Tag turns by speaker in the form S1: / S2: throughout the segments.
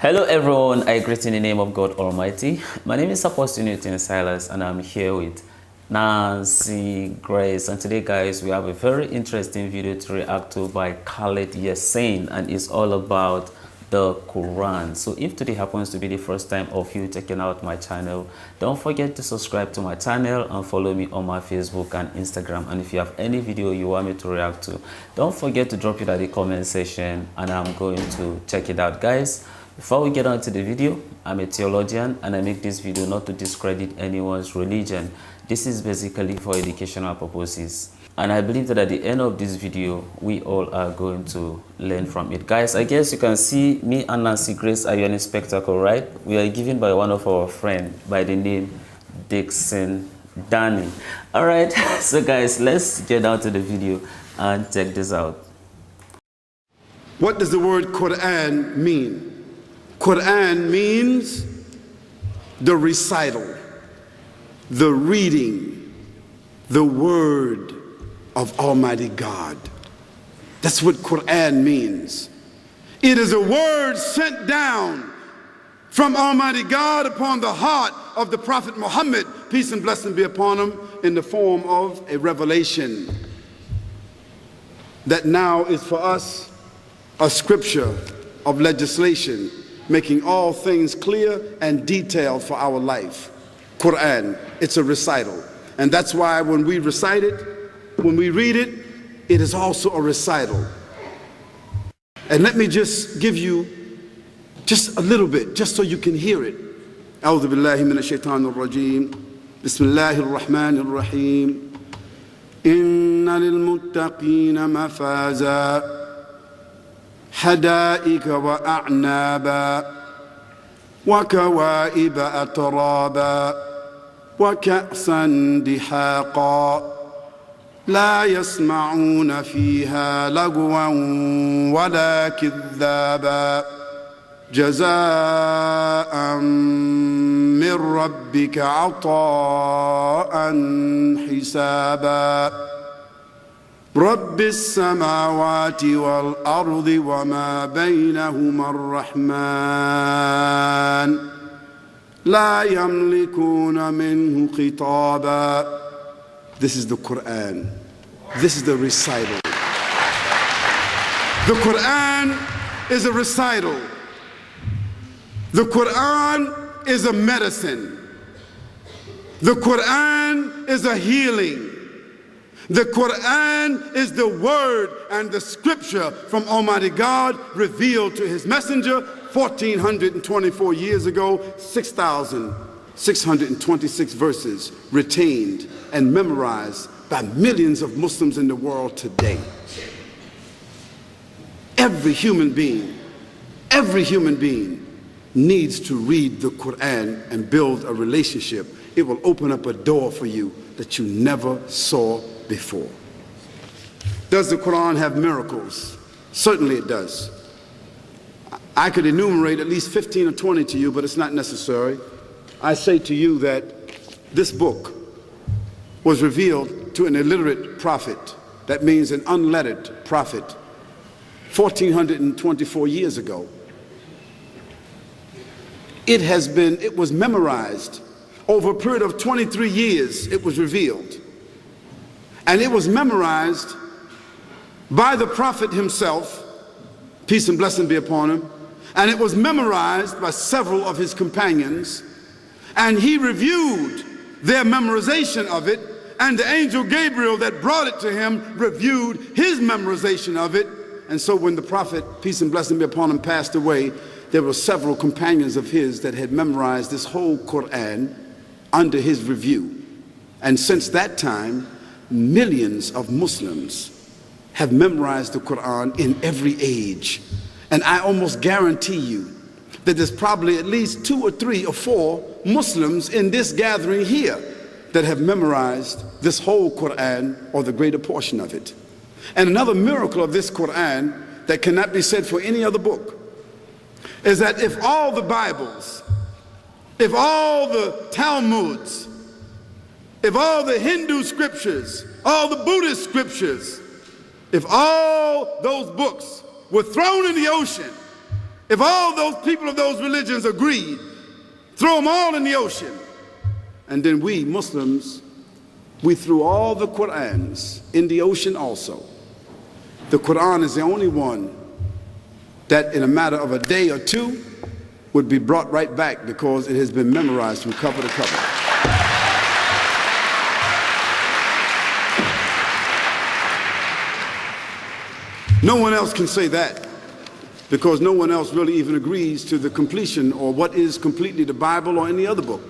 S1: Hello everyone, I greet in the name of God Almighty. My name is Apostle Yasin Silas and I'm here with Nancy Grace, and today guys we have a very interesting video to react to by Yasin, and it's all about the Quran. So if today happens to be the first time of you checking out my channel, don't forget to subscribe to my channel and follow me on my Facebook and Instagram. And if you have any video you want me to react to, don't forget to drop it at the comment section and I'm going to check it out. Guys, before we get on to the video, I'm a theologian and I make this video not to discredit anyone's religion. This is basically for educational purposes. And I believe that at the end of this video, we all are going to learn from it. Guys, I guess you can see me and Nancy Grace are in a spectacle, right? We are given by one of our friends by the name Dixon Danny. All right, so guys, let's get down to the video and check this out.
S2: What does the word Quran mean? Quran means the recital, the reading, the word of Almighty God. That's what Quran means. It is a word sent down from Almighty God upon the heart of the Prophet Muhammad, peace and blessing be upon him, in the form of a revelation that now is for us a scripture of legislation, making all things clear and detailed for our life. Quran, it's a recital. And that's why when we recite it, when we read it, it is also a recital. And let me just give you just a little bit, just so you can hear it. A'udhu billahi minash shaitanir rajim. Bismillahir rahmanir rahim. Inna lil muttaqina mafaza. حدائق وأعنابا وكواعب أترابا وكأسا دحاقا لا يسمعون فيها لغوا ولا كذابا جزاء من ربك عطاء حسابا رب السماوات والأرض وما بينهما الرحمن لا يملكون منه خطابا. This is the Quran. This is the recital. The Quran is a recital. The Quran is a medicine. The Quran is a healing. The Quran is the word and the scripture from Almighty God revealed to his messenger 1424 years ago, 6,626 verses retained and memorized by millions of Muslims in the world today. Every human being needs to read the Quran and build a relationship. It will open up a door for you that you never saw before. Does the Quran have miracles? Certainly it does. I could enumerate at least 15 or 20 to you, but it's not necessary. I say to you that this book was revealed to an illiterate prophet. That means an unlettered prophet, 1424 years ago. It was memorized over a period of 23 years. It was revealed. And it was memorized by the prophet himself, peace and blessing be upon him, and it was memorized by several of his companions, and he reviewed their memorization of it, and the angel Gabriel that brought it to him reviewed his memorization of it. And so when the prophet, peace and blessing be upon him, passed away, there were several companions of his that had memorized this whole Quran under his review. And since that time, millions of Muslims have memorized the Quran in every age. And I almost guarantee you that there's probably at least 2 or 3 or 4 Muslims in this gathering here that have memorized this whole Quran or the greater portion of it. And another miracle of this Quran that cannot be said for any other book is that if all the Bibles, if all the Talmuds, if all the Hindu scriptures, all the Buddhist scriptures, if all those books were thrown in the ocean, If all those people of those religions agreed, throw them all in the ocean. And then we, Muslims, we threw all the Qur'ans in the ocean also. The Quran is the only one that in a matter of a day or two would be brought right back because it has been memorized from cover to cover. No one else can say that because no one else really even agrees to the completion or what is completely the Bible or any other book.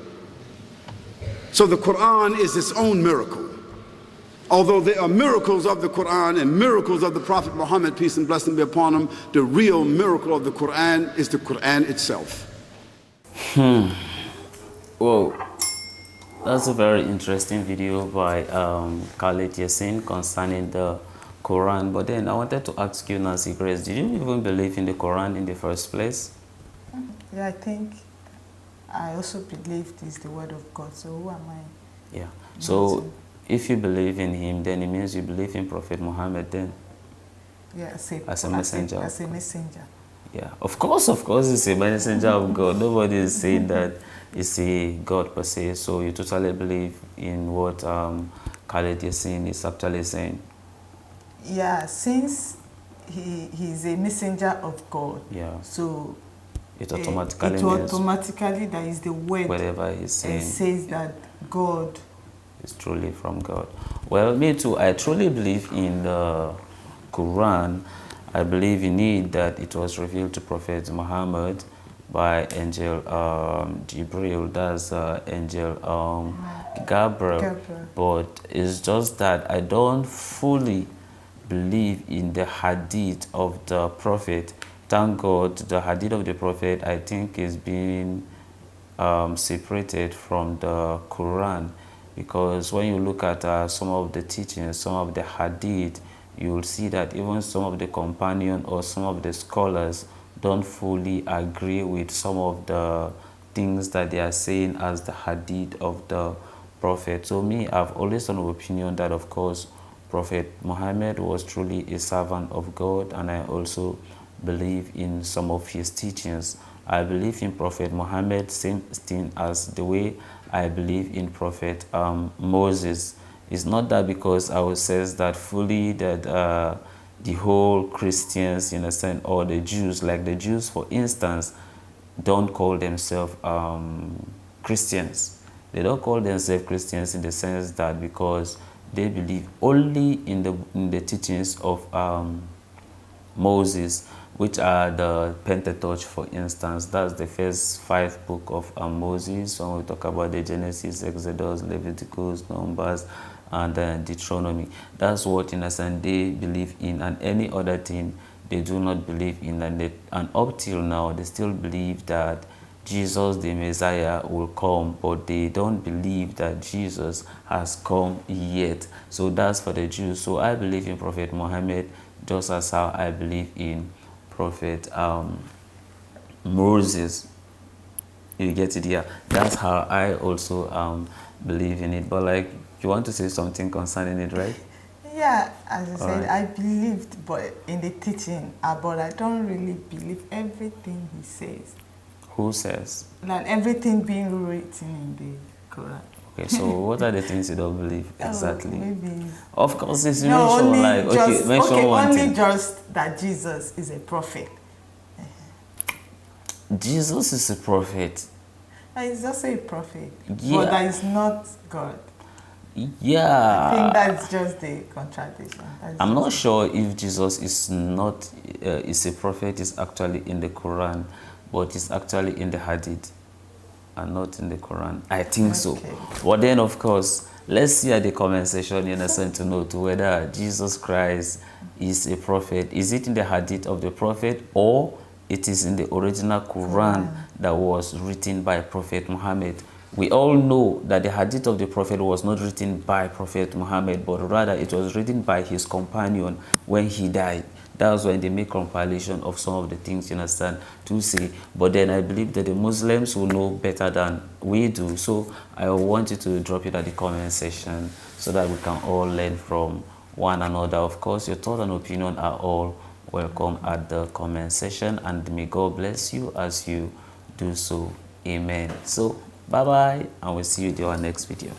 S2: So the Quran is its own miracle. Although there are miracles of the Quran and miracles of the Prophet Muhammad, peace and blessing be upon him, the real miracle of the Quran is the Quran itself.
S1: Whoa, that's a very interesting video by Yasin concerning the Quran. But then I wanted to ask you, Nancy Grace, did you even believe in the Quran in the first place?
S3: Yeah, I think I also believed it's the word of God. So who am I?
S1: Yeah. So if you believe in him, then it means you believe in Prophet Muhammad then?
S3: Yeah,
S1: as a messenger.
S3: As a messenger.
S1: Yeah, of course, it's a messenger of God. Nobody is saying that it's a God per se. So you totally believe in what Yasin is actually saying?
S3: Yeah, since he's a messenger of God.
S1: Yeah.
S3: So
S1: it automatically means
S3: automatically that is the word.
S1: Whatever he's saying.
S3: It says that God
S1: is truly from God. Well, me too. I truly believe in the Quran. I believe in it that it was revealed to Prophet Muhammad by angel Jibril, that's angel Gabriel. But it's just that I don't fully believe in the Hadith of the Prophet. Thank God, the Hadith of the Prophet, I think, is being separated from the Quran, because when you look at some of the teachings, some of the Hadith, you will see that even some of the companions or some of the scholars don't fully agree with some of the things that they are saying as the Hadith of the Prophet. So me, I've always an opinion that, of course, Prophet Muhammad was truly a servant of God, and I also believe in some of his teachings. I believe in Prophet Muhammad, same thing as the way I believe in Prophet Moses. It's not that because I will say that fully that the whole Christians, in a sense, or the Jews, like the Jews, for instance, don't call themselves Christians. They don't call themselves Christians in the sense that because they believe only in the teachings of Moses, which are the Pentateuch, for instance. That's the first 5 books of Moses. When we talk about the Genesis, Exodus, Leviticus, Numbers, and Deuteronomy, that's what in a sense they believe in, and any other thing they do not believe in. And up till now they still believe that Jesus the Messiah will come, but they don't believe that Jesus has come yet. So that's for the Jews. So I believe in Prophet Muhammad just as how I believe in Prophet Moses. You get it? Yeah, that's how I also believe in it. But like, you want to say something concerning it, right?
S3: Yeah, as I said,
S1: right.
S3: I believed in the teaching, but I don't really believe everything he says.
S1: Who says?
S3: Like everything being written in the Quran.
S1: Okay, so what are the things you don't believe exactly?
S3: Maybe.
S1: Of course, it's
S3: No,
S1: mentioned,
S3: only
S1: like,
S3: just,
S1: mention one
S3: only
S1: thing.
S3: just that Jesus is a prophet.
S1: Jesus is a prophet.
S3: He's also a prophet,
S1: Yeah.
S3: but that is not God.
S1: Yeah.
S3: I think that's just the contradiction.
S1: I'm not sure if Jesus is not is a prophet, is actually in the Quran, but it's actually in the Hadith and not in the Quran. I think so. But then, of course, let's see at the comment section, in a sense, to know to whether Jesus Christ is a prophet. Is it in the Hadith of the prophet, or it is in the original Quran that was written by Prophet Muhammad? We all know that the Hadith of the Prophet was not written by Prophet Muhammad, but rather it was written by his companion when he died. That was when they make compilation of some of the things, you understand, to say. But then I believe that the Muslims will know better than we do. So I want you to drop it at the comment section so that we can all learn from one another. Of course, your thoughts and opinion are all welcome at the comment section, and may God bless you as you do so. Amen. So bye bye, and we'll see you in our next video.